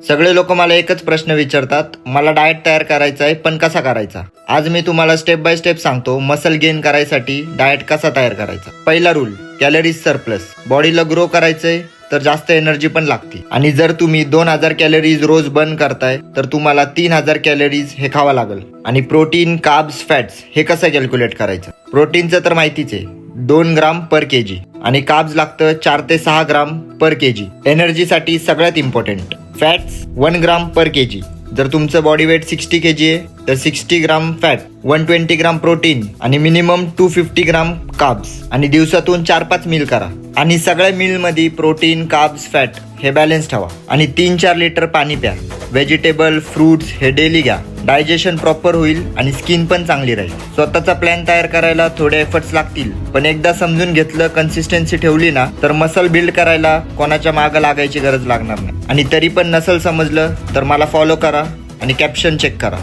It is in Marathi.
सगळे लोक मला एकच प्रश्न विचारतात, मला डाएट तयार करायचा आहे पण कसा करायचा. आज मी तुम्हाला स्टेप बाय स्टेप सांगतो मसल गेन करायसाठी डाएट कसा तयार करायचा. पहिला रूल, कॅलरीज सरप्लस. बॉडीला ग्रो करायचंय तर जास्त एनर्जी पण लागते आणि जर तुम्ही 2000 कॅलरीज रोज बर्न करताय तर तुम्हाला 3000 कॅलरीज हे खावा लागेल. आणि प्रोटीन, कार्ब्स, फॅट्स हे कसं कॅल्क्युलेट करायचं. प्रोटीनचं तर माहितीच आहे, 2 ग्राम पर केजी आणि कार्ब्स लागतं 4 ते 6 ग्राम पर केजी. एनर्जीसाठी सगळ्यात इम्पॉर्टंट फॅट्स 1 ग्राम पर केजी. जर तुमचं बॉडी वेट 60 केजी आहे तर 60 ग्राम फॅट, 120 ग्राम प्रोटीन आणि मिनिमम 250 ग्राम कार्ब्स. आणि दिवसातून 4-5 मील करा आणि सगळ्या मील मध्ये प्रोटीन, कार्ब्स, फॅट हे बॅलन्स ठेवा. आणि 3-4 लिटर पाणी प्या. व्हेजिटेबल, फ्रुट्स हे डेली घ्या. डायजेशन प्रॉपर होईल आणि स्किन पण चांगली राहील. स्वतःचा प्लॅन तयार करायला थोडे एफर्ट्स लागतील, पण एकदा समजून घेतलं, कन्सिस्टन्सी ठेवली ना तर मसल बिल्ड करायला कोणाच्या मागं लागायची गरज लागणार नाही. आणि तरी पण नसल समजलं तर मला फॉलो करा आणि कॅप्शन चेक करा.